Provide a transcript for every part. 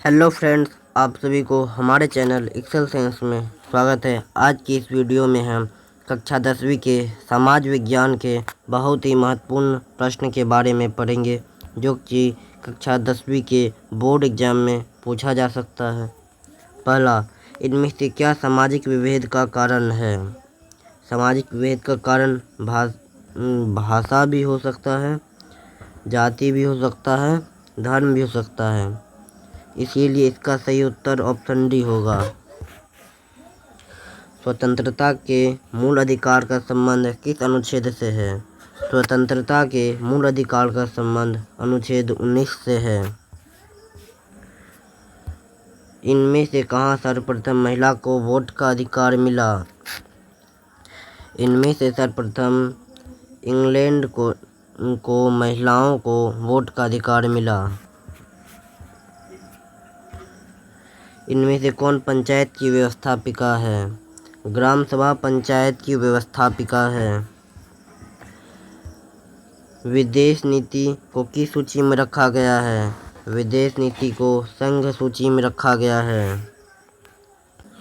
Hello friends, आप सभी को हमारे चैनल एक्सेल साइंस में स्वागत है। आज की इस वीडियो में हम कक्षा 10वीं के समाज विज्ञान के बहुत ही महत्वपूर्ण प्रश्न के बारे में पढ़ेंगे, जो कि कक्षा 10वीं के बोर्ड एग्जाम में पूछा जा सकता है। पहला, इनमें से क्या सामाजिक विभेद का कारण है? सामाजिक विभेद का कारण भाषा भी हो सकता है, जाति भी हो सकता है, धर्म भी हो सकता है। इसीलिए इसका सही उत्तर ऑप्शन डी होगा। स्वतंत्रता के मूल अधिकार का संबंध किस अनुच्छेद से है? स्वतंत्रता के मूल अधिकार का संबंध अनुच्छेद 19 से है। इनमें से कहाँ सर्वप्रथम महिला को वोट का अधिकार मिला? इनमें से सर्वप्रथम इंग्लैंड को महिलाओं को वोट का अधिकार मिला। इनमें से कौन पंचायत की व्यवस्थापिका है? ग्राम सभा पंचायत की व्यवस्थापिका है। विदेश नीति को किस सूची में रखा गया है? विदेश नीति को संघ सूची में रखा गया है।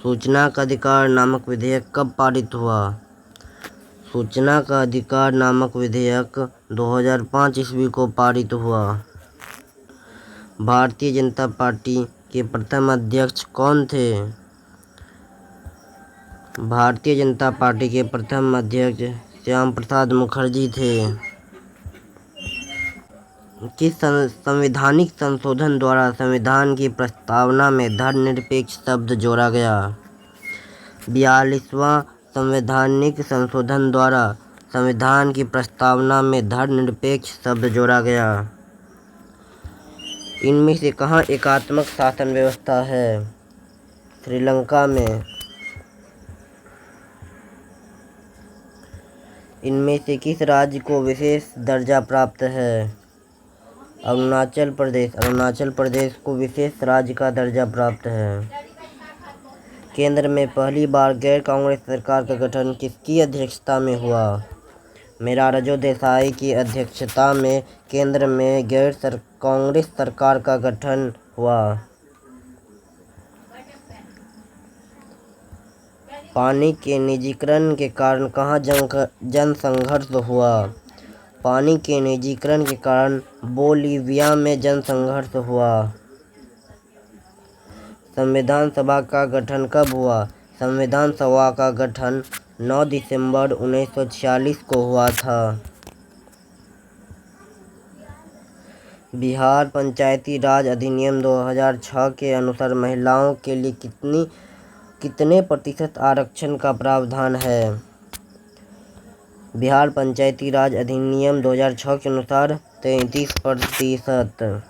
सूचना का अधिकार नामक विधेयक कब पारित हुआ? सूचना का अधिकार नामक विधेयक 2005 ईस्वी को पारित हुआ। भारतीय जनता पार्टी के प्रथम अध्यक्ष कौन थे? भारतीय जनता पार्टी के प्रथम अध्यक्ष श्यामा प्रसाद मुखर्जी थे। किस संवैधानिक संशोधन द्वारा संविधान की प्रस्तावना में धर्मनिरपेक्ष शब्द जोड़ा गया? 42वां संवैधानिक संशोधन द्वारा संविधान की प्रस्तावना में धर्मनिरपेक्ष शब्द जोड़ा गया। इनमें से कहाँ एकात्मक शासन व्यवस्था है? श्रीलंका में। इनमें से किस राज्य को विशेष दर्जा प्राप्त है? अरुणाचल प्रदेश। अरुणाचल प्रदेश को विशेष राज्य का दर्जा प्राप्त है। केंद्र में पहली बार गैर कांग्रेस सरकार का गठन किसकी अध्यक्षता में हुआ? मोरारजी देसाई की अध्यक्षता में केंद्र में कांग्रेस सरकार का गठन हुआ। पानी के निजीकरण के कारण कहाँ जनसंघर्ष हुआ? पानी के निजीकरण के कारण बोलीविया में जनसंघर्ष हुआ। संविधान सभा का गठन कब हुआ? संविधान सभा का गठन 9 दिसंबर 1946 को हुआ था। बिहार पंचायती राज अधिनियम 2006 के अनुसार महिलाओं के लिए कितने प्रतिशत आरक्षण का प्रावधान है? बिहार पंचायती राज अधिनियम 2006 के अनुसार 33%।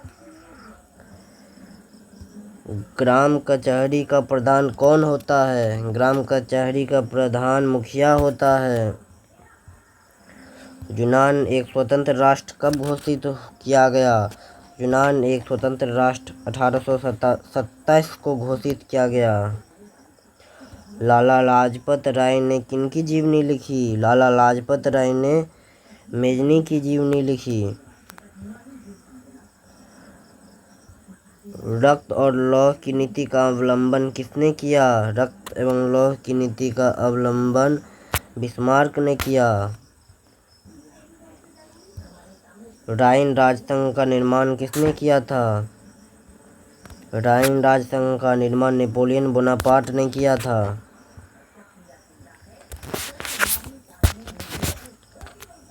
ग्राम कचहरी का प्रधान कौन होता है? ग्राम कचहरी का प्रधान मुखिया होता है। यूनान एक स्वतंत्र राष्ट्र कब घोषित किया गया? यूनान एक स्वतंत्र राष्ट्र 1827 को घोषित किया गया। लाला लाजपत राय ने किनकी जीवनी लिखी? लाला लाजपत राय ने मेजनी की जीवनी लिखी। रक्त और लौह की नीति का अवलंबन किसने किया? रक्त एवं लौह की नीति का अवलंबन बिस्मार्क ने किया। राइन राजसंघ का निर्माण किसने किया था? राइन राजसंघ का निर्माण नेपोलियन बोनापार्ट ने किया था।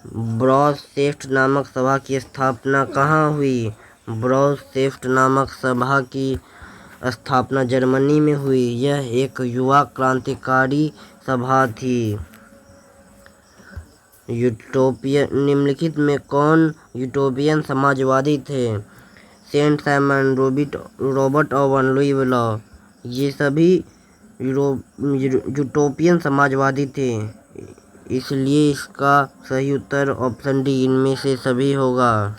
ब्रॉडसेफ्ट नामक सभा की स्थापना कहाँ हुई? ब्रॉडसेफ्ट नामक सभा की स्थापना जर्मनी में हुई। यह एक युवा क्रांतिकारी सभा थी। निम्नलिखित में कौन यूटोपियन समाजवादी थे? Saint Simon, Robert Owen, Louis Blanc, ये सभी यूटोपियन समाजवादी थे। इसलिए इसका सही उत्तर ऑप्शन डी इनमें से सभी होगा।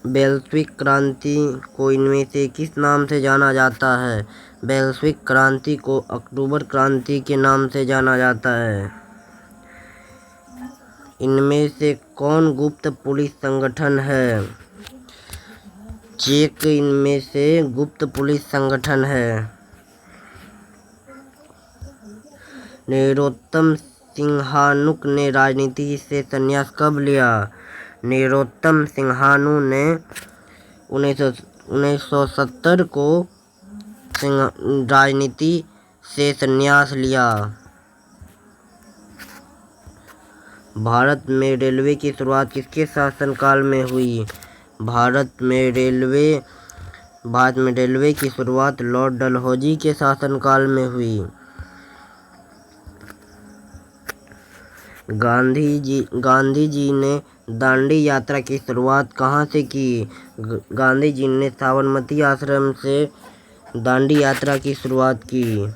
बेल्शविक क्रांति को इनमें से किस नाम से जाना जाता है? बेल्शविक क्रांति को अक्टूबर क्रांति के नाम से जाना जाता है। इनमें से कौन गुप्त पुलिस संगठन है? चेक इनमें से गुप्त पुलिस संगठन है। नरोत्तम सिंहानुक ने राजनीति से संन्यास कब लिया? नरोत्तम सिंहानु ने 1970 को राजनीति से संन्यास लिया। भारत में रेलवे की शुरुआत किसके शासनकाल में हुई? भारत में रेलवे की शुरुआत लॉर्ड डलहौजी के शासनकाल में हुई। गांधी जी ने दांडी यात्रा की शुरुआत कहाँ से की? गांधी जी ने साबरमती आश्रम से दांडी यात्रा की शुरुआत की।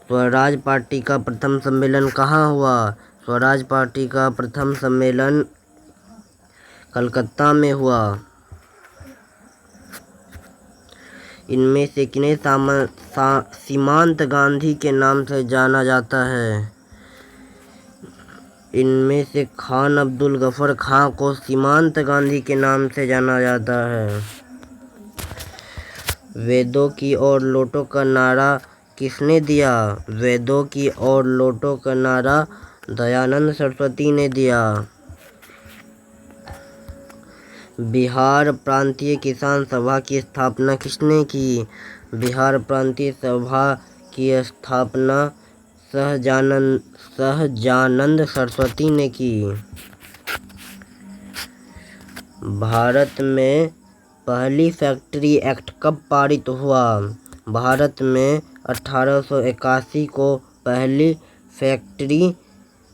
स्वराज पार्टी का प्रथम सम्मेलन कहाँ हुआ? स्वराज पार्टी का प्रथम सम्मेलन कलकत्ता में हुआ। इनमें से किन्हें सीमांत गांधी के नाम से जाना जाता है? इनमें से खान अब्दुल गफर खां को सीमांत गांधी के नाम से जाना जाता है। वेदों की ओर लौटो का नारा किसने दिया? वेदों की ओर लौटो का नारा दयानंद सरस्वती ने दिया। बिहार प्रांतीय किसान सभा की स्थापना किसने की? बिहार प्रांतीय सभा की स्थापना सहजानंद सरस्वती ने की। भारत में पहली फैक्ट्री एक्ट कब पारित हुआ? भारत में 1881 को पहली फैक्ट्री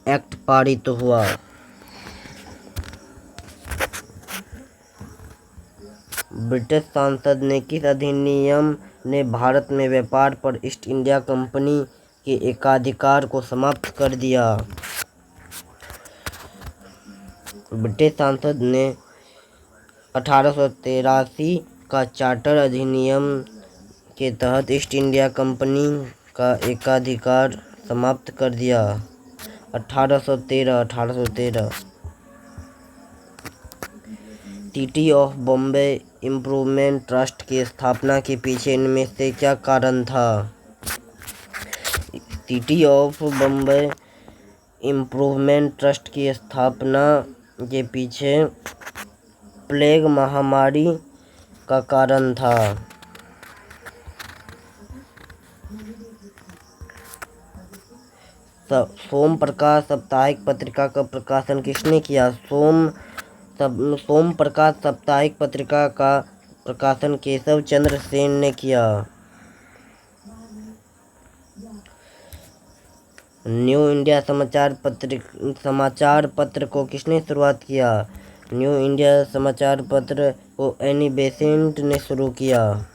एक्ट पारित हुआ। ब्रिटिश संसद ने किस अधिनियम ने भारत में व्यापार पर ईस्ट इंडिया कंपनी के एकाधिकार को समाप्त कर दिया? ब्रिटिश संसद ने 1883 का चार्टर अधिनियम के तहत ईस्ट इंडिया कंपनी का एकाधिकार समाप्त कर दिया। 1813 city of Bombay improvement trust की स्थापना के पीछे इनमें से क्या कारण था? City of Bombay improvement trust की स्थापना के पीछे प्लेग महामारी का कारण था। सोम प्रकाश साप्ताहिक पत्रिका का प्रकाशन किसने किया? सोम प्रकाश साप्ताहिक पत्रिका का प्रकाशन केशव चंद्र सेन ने किया। न्यू इंडिया समाचार पत्र को किसने शुरुआत किया? न्यू इंडिया समाचार पत्र को एनी बेसेंट ने शुरू किया।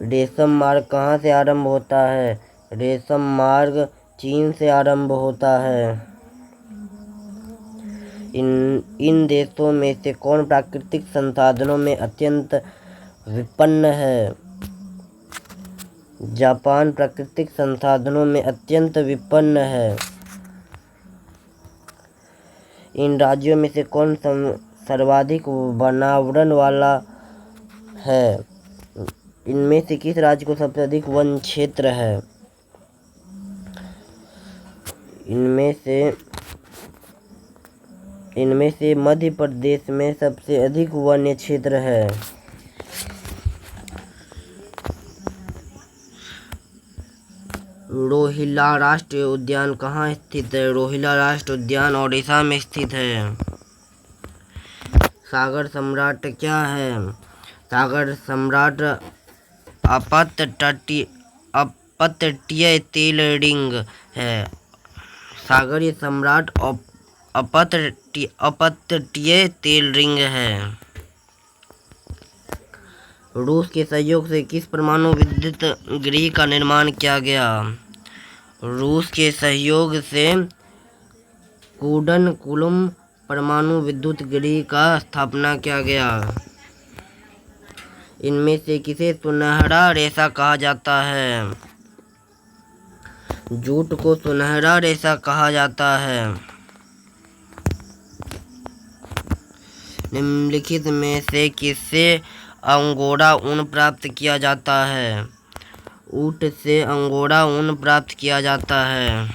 रेशम मार्ग कहाँ से आरंभ होता है? रेशम मार्ग चीन से आरंभ होता है। इन देशों में से कौन प्राकृतिक संसाधनों में अत्यंत विपन्न है? जापान प्राकृतिक संसाधनों में अत्यंत विपन्न है। इन राज्यों में से कौन सर्वाधिक वनावरण वाला है? इनमें से किस राज्य को सबसे अधिक वन क्षेत्र है? इनमें से मध्य प्रदेश में सबसे अधिक वन्य क्षेत्र है। रोहिला राष्ट्रीय उद्यान कहाँ स्थित है? रोहिला राष्ट्रीय उद्यान ओडिशा में स्थित है। सागर सम्राट क्या है? सागर सम्राट अपतटीय तेल रिंग है। सागरीय सम्राट अपतटीय तेल रिंग है। रूस के सहयोग से किस परमाणु विद्युत गृह का निर्माण किया गया? रूस के सहयोग से कुडनकुलम परमाणु विद्युत गृह का स्थापना किया गया। इनमें से किसे सुनहरा रेशा कहा जाता है? जूट को सुनहरा रेशा कहा जाता है। निम्नलिखित में से किससे अंगोरा ऊन प्राप्त किया जाता है? ऊँट से अंगोरा ऊन प्राप्त किया जाता है।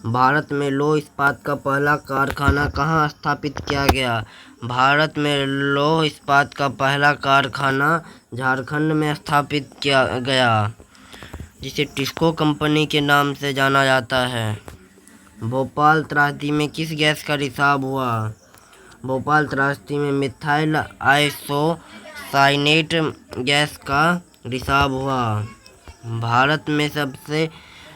भारत में लौह इस्पात का पहला कारखाना कहाँ स्थापित किया गया? भारत में लौह इस्पात का पहला कारखाना झारखंड में स्थापित किया गया, जिसे टिस्को कंपनी के नाम से जाना जाता है। भोपाल त्रासदी में किस गैस का रिसाव हुआ? भोपाल त्रासदी में मिथाइल आइसोसाइनेट गैस का रिसाव हुआ। भारत में सबसे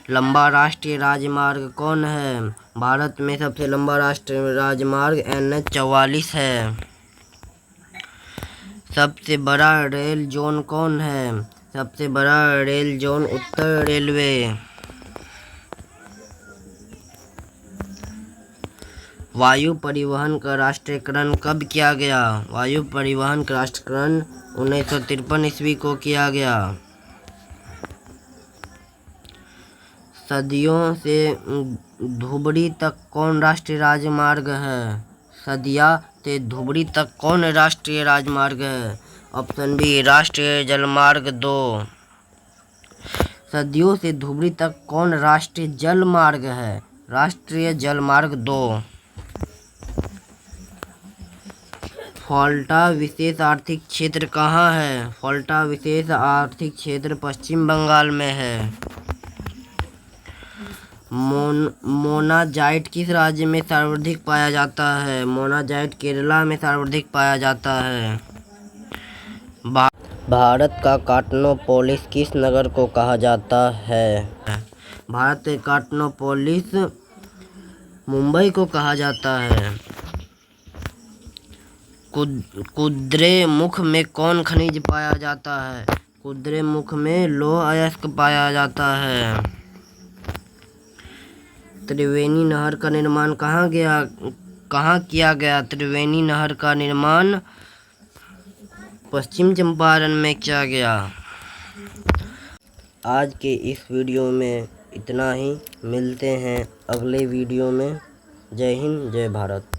लंबा राष्ट्रीय राजमार्ग कौन है? भारत में सबसे लंबा राष्ट्रीय राजमार्ग NH 44 है। सबसे बड़ा रेल जोन कौन है? सबसे बड़ा रेल जोन उत्तर रेलवे। वायु परिवहन का राष्ट्रीयकरण कब किया गया? वायु परिवहन का राष्ट्रीयकरण 1953 ईस्वी को किया गया। सदियों से धुबरी तक कौन राष्ट्रीय राजमार्ग है? सदिया से धुबरी तक कौन राष्ट्रीय राजमार्ग है? ऑप्शन बी राष्ट्रीय जलमार्ग 2। सदियों से धुबरी तक कौन राष्ट्रीय जलमार्ग है? राष्ट्रीय जलमार्ग 2। फॉल्टा विशेष आर्थिक क्षेत्र कहाँ है? फॉल्टा विशेष आर्थिक क्षेत्र पश्चिम बंगाल में है। मोनाजाइट किस राज्य में सर्वाधिक पाया जाता है? मोनाजाइट केरला में सर्वाधिक पाया जाता है। भारत का कॉस्मोपोलिस किस नगर को कहा जाता है? भारत के कॉस्मोपोलिस मुंबई को कहा जाता है। कुद्रेमुख में कौन खनिज पाया जाता है? कुद्रेमुख में लौह अयस्क पाया जाता है। त्रिवेणी नहर का निर्माण कहाँ किया गया? त्रिवेणी नहर का निर्माण पश्चिम चंपारण में किया गया। आज के इस वीडियो में इतना ही। मिलते हैं अगले वीडियो में। जय हिंद, जय भारत।